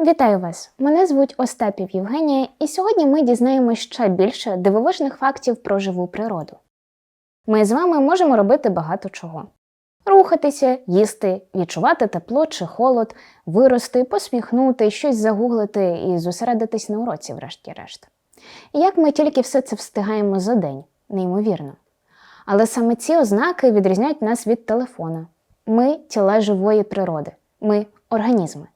Вітаю вас! Мене звуть Остапів Євгенія, і сьогодні ми дізнаємось ще більше дивовижних фактів про живу природу. Ми з вами можемо робити багато чого. Рухатися, їсти, відчувати тепло чи холод, вирости, посміхнути, щось загуглити і зосередитись на уроці врешті-решт. І як ми тільки все це встигаємо за день, неймовірно. Але саме ці ознаки відрізняють нас від телефона. Ми – тіла живої природи. Ми – організми.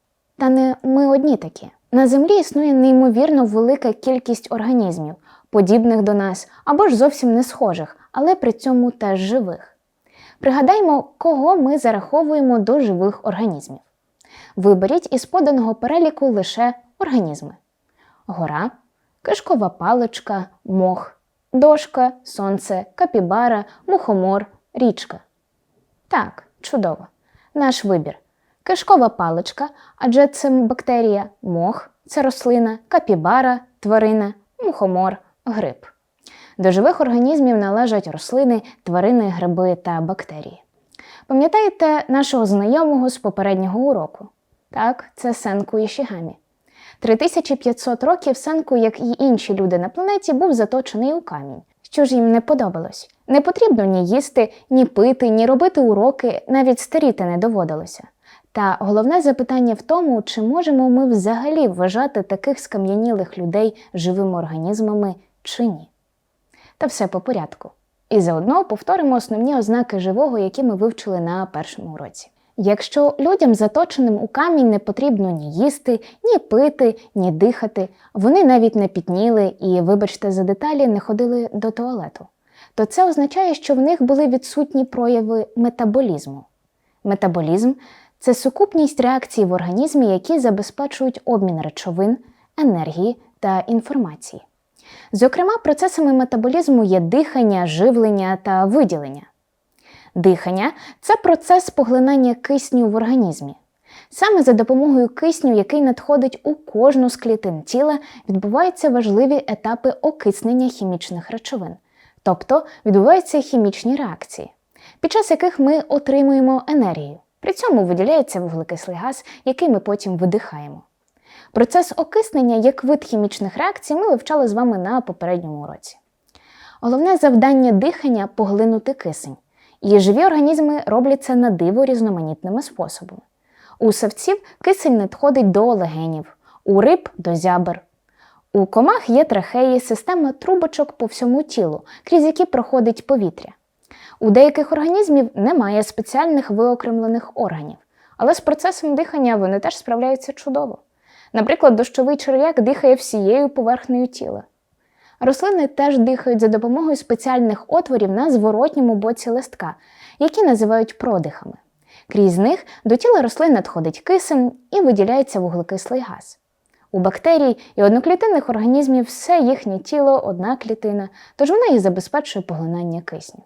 Та не ми одні такі. На Землі існує неймовірно велика кількість організмів, подібних до нас, або ж зовсім не схожих, але при цьому теж живих. Пригадаймо, кого ми зараховуємо до живих організмів. Виберіть із поданого переліку лише організми. Гора, кишкова паличка, мох, дошка, сонце, капібара, мухомор, річка. Так, чудово. Наш вибір. Кишкова паличка, адже це бактерія, мох – це рослина, капібара – тварина, мухомор – гриб. До живих організмів належать рослини, тварини, гриби та бактерії. Пам'ятаєте нашого знайомого з попереднього уроку? Так, це Сенку Ішігамі. 3500 років Сенку, як і інші люди на планеті, був заточений у камінь. Що ж їм не подобалось? Не потрібно ні їсти, ні пити, ні робити уроки, навіть старіти не доводилося. Та головне запитання в тому, чи можемо ми взагалі вважати таких скам'янілих людей живими організмами чи ні. Та все по порядку. І заодно повторимо основні ознаки живого, які ми вивчили на першому уроці. Якщо людям, заточеним у камінь, не потрібно ні їсти, ні пити, ні дихати, вони навіть не пітніли і, вибачте за деталі, не ходили до туалету, то це означає, що в них були відсутні прояви метаболізму. Метаболізм – це сукупність реакцій в організмі, які забезпечують обмін речовин, енергії та інформації. Зокрема, процесами метаболізму є дихання, живлення та виділення. Дихання – це процес поглинання кисню в організмі. Саме за допомогою кисню, який надходить у кожну з клітин тіла, відбуваються важливі етапи окиснення хімічних речовин. Тобто відбуваються хімічні реакції, під час яких ми отримуємо енергію. При цьому виділяється вуглекислий газ, який ми потім видихаємо. Процес окиснення як вид хімічних реакцій ми вивчали з вами на попередньому уроці. Головне завдання дихання – поглинути кисень. І живі організми роблять це на диво різноманітними способами. У савців кисень надходить до легенів, у риб – до зябр. У комах є трахеї, система трубочок по всьому тілу, крізь які проходить повітря. У деяких організмів немає спеціальних виокремлених органів, але з процесом дихання вони теж справляються чудово. Наприклад, дощовий черв'як дихає всією поверхнею тіла. Рослини теж дихають за допомогою спеціальних отворів на зворотньому боці листка, які називають продихами. Крізь них до тіла рослин надходить кисень і виділяється вуглекислий газ. У бактерій і одноклітинних організмів все їхнє тіло – одна клітина, тож вона і забезпечує поглинання кисню.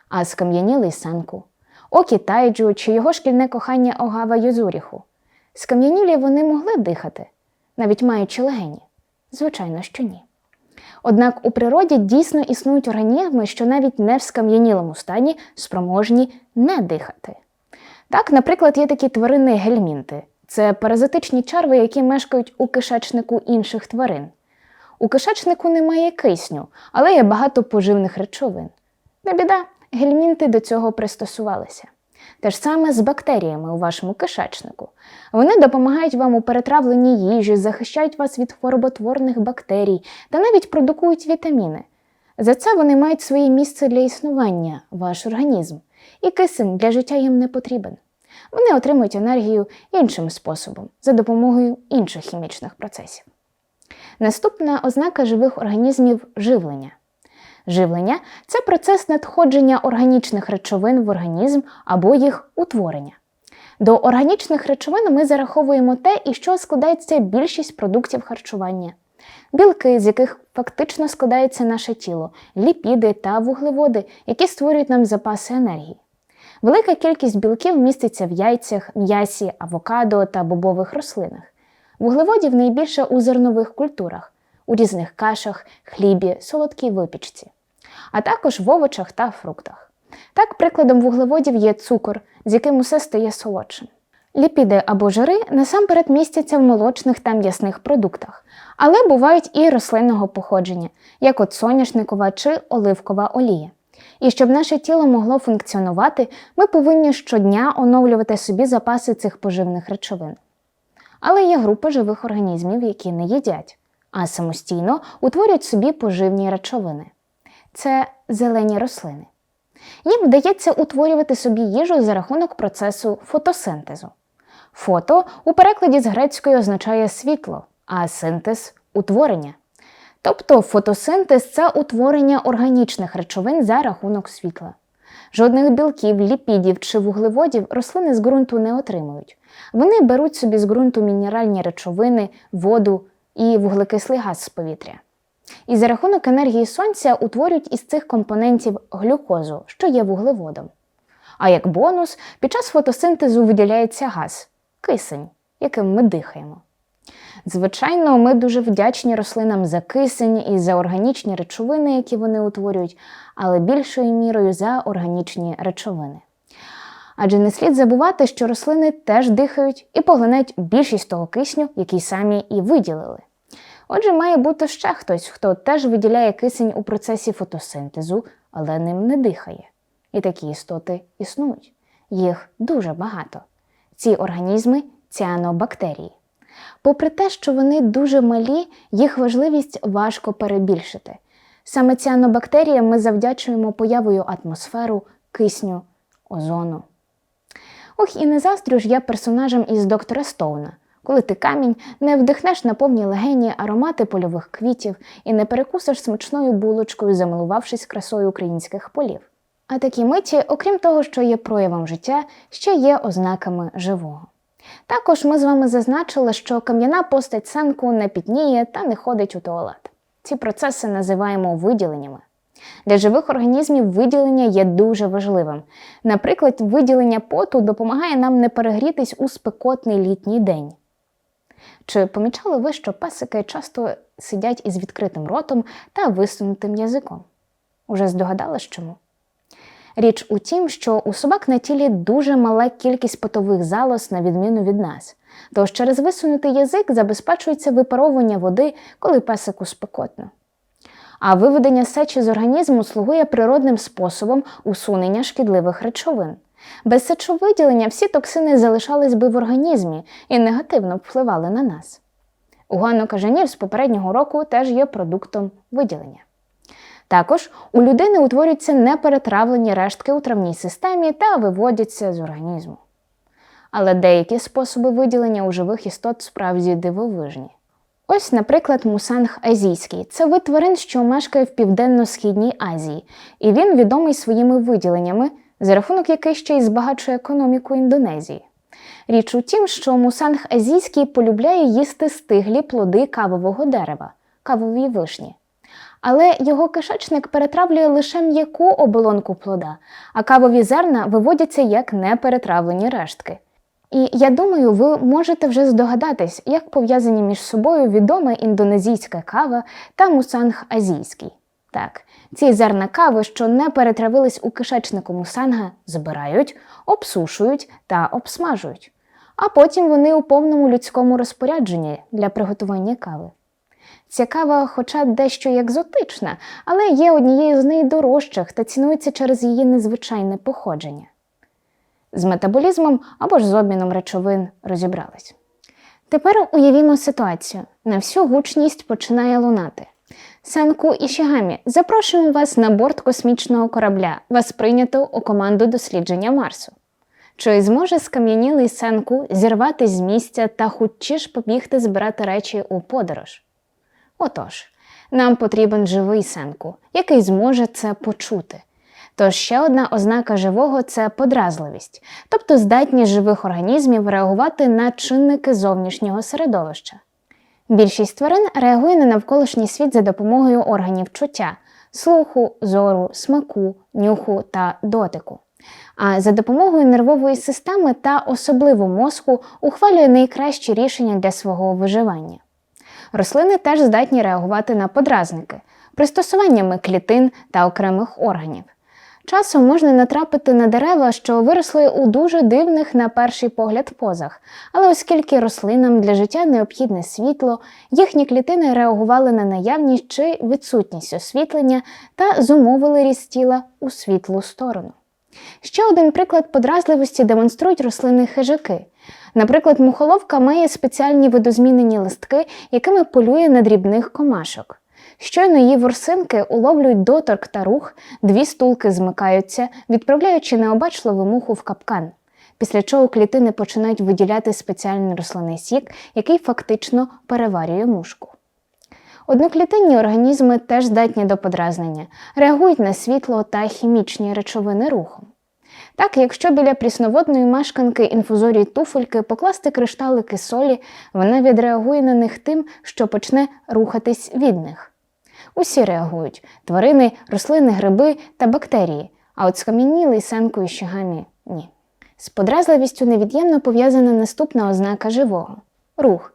А скам'янілий Сенку, Окі Тайджу чи його шкільне кохання Огава Юзуріху. Скам'янілі вони могли дихати, навіть маючи легені? Звичайно, що ні. Однак у природі дійсно існують організми, що навіть не в скам'янілому стані спроможні не дихати. Так, наприклад, є такі тварини гельмінти. Це паразитичні чарви, які мешкають у кишечнику інших тварин. У кишечнику немає кисню, але є багато поживних речовин. Не біда, гельмінти до цього пристосувалися. Те ж саме з бактеріями у вашому кишечнику. Вони допомагають вам у перетравленні їжі, захищають вас від хвороботворних бактерій та навіть продукують вітаміни. За це вони мають своє місце для існування, ваш організм. І кисень для життя їм не потрібен. Вони отримують енергію іншим способом, за допомогою інших хімічних процесів. Наступна ознака живих організмів – живлення. Живлення – це процес надходження органічних речовин в організм або їх утворення. До органічних речовин ми зараховуємо те, із чого складається більшість продуктів харчування. Білки, з яких фактично складається наше тіло, ліпіди та вуглеводи, які створюють нам запаси енергії. Велика кількість білків міститься в яйцях, м'ясі, авокадо та бобових рослинах. Вуглеводів найбільше у зернових культурах, у різних кашах, хлібі, солодкій випічці, а також в овочах та фруктах. Так, прикладом вуглеводів є цукор, з яким усе стає солодшим. Ліпіди або жири насамперед містяться в молочних та м'ясних продуктах, але бувають і рослинного походження, як от соняшникова чи оливкова олія. І щоб наше тіло могло функціонувати, ми повинні щодня оновлювати собі запаси цих поживних речовин. Але є група живих організмів, які не їдять, а самостійно утворюють собі поживні речовини. Це зелені рослини. Їм вдається утворювати собі їжу за рахунок процесу фотосинтезу. Фото у перекладі з грецької означає світло, а синтез – утворення. Тобто фотосинтез – це утворення органічних речовин за рахунок світла. Жодних білків, ліпідів чи вуглеводів рослини з ґрунту не отримують. Вони беруть собі з ґрунту мінеральні речовини, воду і вуглекислий газ з повітря. І за рахунок енергії сонця утворюють із цих компонентів глюкозу, що є вуглеводом. А як бонус, під час фотосинтезу виділяється газ – кисень, яким ми дихаємо. Звичайно, ми дуже вдячні рослинам за кисень і за органічні речовини, які вони утворюють, але більшою мірою за органічні речовини. Адже не слід забувати, що рослини теж дихають і поглинають більшість того кисню, який самі і виділили. Отже, має бути ще хтось, хто теж виділяє кисень у процесі фотосинтезу, але ним не дихає. І такі істоти існують. Їх дуже багато. Ці організми – ціанобактерії. Попри те, що вони дуже малі, їх важливість важко перебільшити. Саме ціанобактеріям ми завдячуємо появою атмосферу, кисню, озону. Ох, і не заздрю ж я персонажем із доктора Стоуна, коли ти камінь не вдихнеш на повні легені аромати польових квітів і не перекусиш смачною булочкою, замилувавшись красою українських полів. А такі миті, окрім того, що є проявом життя, ще є ознаками живого. Також ми з вами зазначили, що кам'яна постать сенку не пітніє та не ходить у туалет. Ці процеси називаємо виділеннями. Для живих організмів виділення є дуже важливим. Наприклад, виділення поту допомагає нам не перегрітись у спекотний літній день. Чи помічали ви, що песики часто сидять із відкритим ротом та висунутим язиком? Уже здогадались чому? Річ у тім, що у собак на тілі дуже мала кількість потових залоз на відміну від нас. Тож через висунутий язик забезпечується випаровування води, коли песику спекотно. А виведення сечі з організму слугує природним способом усунення шкідливих речовин. Без сечовиділення всі токсини залишались би в організмі і негативно впливали на нас. Угано кажанів з попереднього року теж є продуктом виділення. Також у людини утворюються неперетравлені рештки у травній системі та виводяться з організму. Але деякі способи виділення у живих істот справді дивовижні. Ось, наприклад, мусанг азійський. Це вид тварин, що мешкає в Південно-Східній Азії, і він відомий своїми виділеннями, за рахунок яких ще й збагачує економіку Індонезії. Річ у тім, що мусанг азійський полюбляє їсти стиглі плоди кавового дерева – кавові вишні. Але його кишечник перетравлює лише м'яку оболонку плода, а кавові зерна виводяться як неперетравлені рештки. І я думаю, ви можете вже здогадатись, як пов'язані між собою відома індонезійська кава та мусанг азійський. Так, ці зерна кави, що не перетравились у кишечнику мусанга, збирають, обсушують та обсмажують. А потім вони у повному людському розпорядженні для приготування кави. Ця кава, хоча дещо й екзотична, але є однією з найдорожчих та цінується через її незвичайне походження. З метаболізмом або ж з обміном речовин розібрались. Тепер уявімо ситуацію. На всю гучність починає лунати. Сенку Ішігамі, запрошуємо вас на борт космічного корабля. Вас прийнято у команду дослідження Марсу. Чи зможе скам'янілий Сенку зірватись з місця та хутчіш побігти збирати речі у подорож? Отож, нам потрібен живий Сенку, який зможе це почути. Тож ще одна ознака живого – це подразливість, тобто здатність живих організмів реагувати на чинники зовнішнього середовища. Більшість тварин реагує на навколишній світ за допомогою органів чуття – слуху, зору, смаку, нюху та дотику. А за допомогою нервової системи та особливо мозку ухвалює найкращі рішення для свого виживання. Рослини теж здатні реагувати на подразники, пристосуваннями клітин та окремих органів. Часом можна натрапити на дерева, що виросли у дуже дивних на перший погляд позах, але оскільки рослинам для життя необхідне світло, їхні клітини реагували на наявність чи відсутність освітлення та зумовили ріст тіла у світлу сторону. Ще один приклад подразливості демонструють рослинні хижаки. Наприклад, мухоловка має спеціальні видозмінені листки, якими полює на дрібних комашок. Щойно її ворсинки уловлюють доторк та рух, дві стулки змикаються, відправляючи необачливу муху в капкан, після чого клітини починають виділяти спеціальний рослинний сік, який фактично переварює мушку. Одноклітинні організми теж здатні до подразнення, реагують на світло та хімічні речовини рухом. Так, якщо біля прісноводної мешканки інфузорії туфельки покласти кришталики солі, вона відреагує на них тим, що почне рухатись від них. Усі реагують – тварини, рослини, гриби та бактерії, а от скам'янілий сенкою щигамі – ні. З подразливістю невід'ємно пов'язана наступна ознака живого – рух.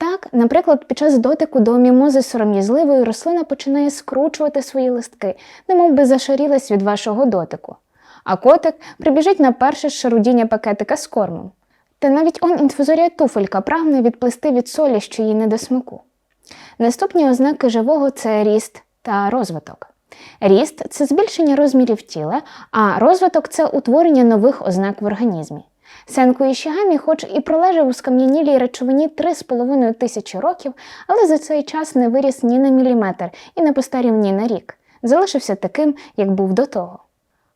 Так, наприклад, під час дотику до мімози сором'язливої рослина починає скручувати свої листки, немов би зашарілась від вашого дотику. А котик прибіжить на перше шарудіння пакетика з кормом. Та навіть інфузорія туфелька прагне відплисти від солі, що їй не до смаку. Наступні ознаки живого – це ріст та розвиток. Ріст – це збільшення розмірів тіла, а розвиток – це утворення нових ознак в організмі. Сенку Ішігамі хоч і пролежав у скам'янілій речовині 3,5 тисячі років, але за цей час не виріс ні на міліметр і не постарів ні на рік. Залишився таким, як був до того.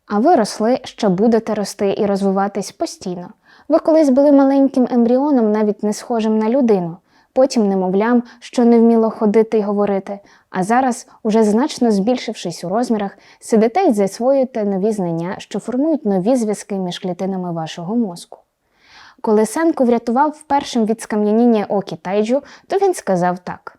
А ви росли, що будете рости і розвиватись постійно. Ви колись були маленьким ембріоном, навіть не схожим на людину, потім немовлям, що не вміло ходити й говорити, а зараз, уже значно збільшившись у розмірах, сидите й засвоюєте нові знання, що формують нові зв'язки між клітинами вашого мозку. Коли Сенку врятував першим від скам'яніння Окі Тайджу, то він сказав так: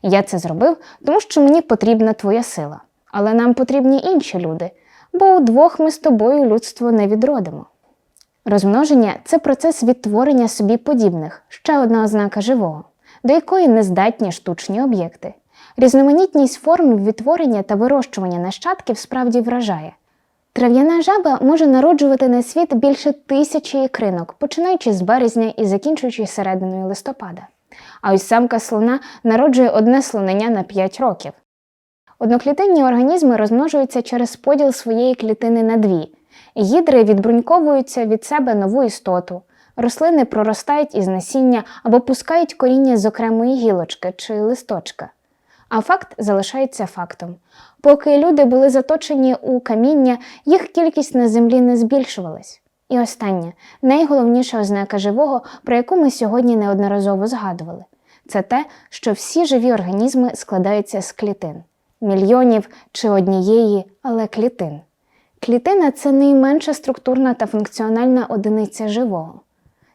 «Я це зробив, тому що мені потрібна твоя сила, але нам потрібні інші люди, бо удвох ми з тобою людство не відродимо». Розмноження – це процес відтворення собі подібних, ще одна ознака живого, до якої не здатні штучні об'єкти. Різноманітність форм відтворення та вирощування нащадків справді вражає. Трав'яна жаба може народжувати на світ більше 1000 ікринок, починаючи з березня і закінчуючи серединою листопада. А ось самка слона народжує одне слонення на 5 років. Одноклітинні організми розмножуються через поділ своєї клітини на дві. Гідри відбруньковуються від себе нову істоту. Рослини проростають із насіння або пускають коріння з окремої гілочки чи листочка. А факт залишається фактом. Поки люди були заточені у каміння, їх кількість на землі не збільшувалась. І остання, найголовніша ознака живого, про яку ми сьогодні неодноразово згадували. Це те, що всі живі організми складаються з клітин. Мільйонів чи однієї, але клітин. Клітина – це найменша структурна та функціональна одиниця живого.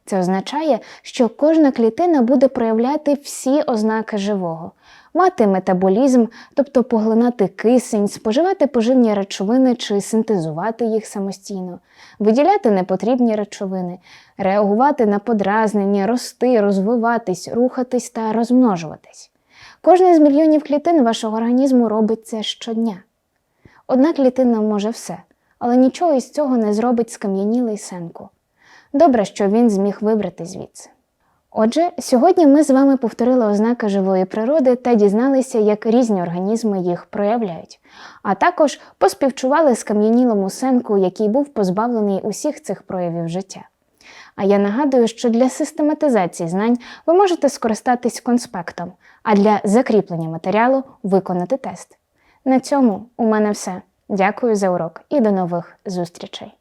Це означає, що кожна клітина буде проявляти всі ознаки живого. Мати метаболізм, тобто поглинати кисень, споживати поживні речовини чи синтезувати їх самостійно, виділяти непотрібні речовини, реагувати на подразнення, рости, розвиватись, рухатись та розмножуватись. Кожна з мільйонів клітин вашого організму робить це щодня. Одна клітина може все, але нічого із цього не зробить скам'янілий Сенку. Добре, що він зміг вибрати звідси. Отже, сьогодні ми з вами повторили ознаки живої природи та дізналися, як різні організми їх проявляють. А також поспівчували скам'янілому Сенку, який був позбавлений усіх цих проявів життя. А я нагадую, що для систематизації знань ви можете скористатись конспектом, а для закріплення матеріалу виконати тест. На цьому у мене все. Дякую за урок і до нових зустрічей!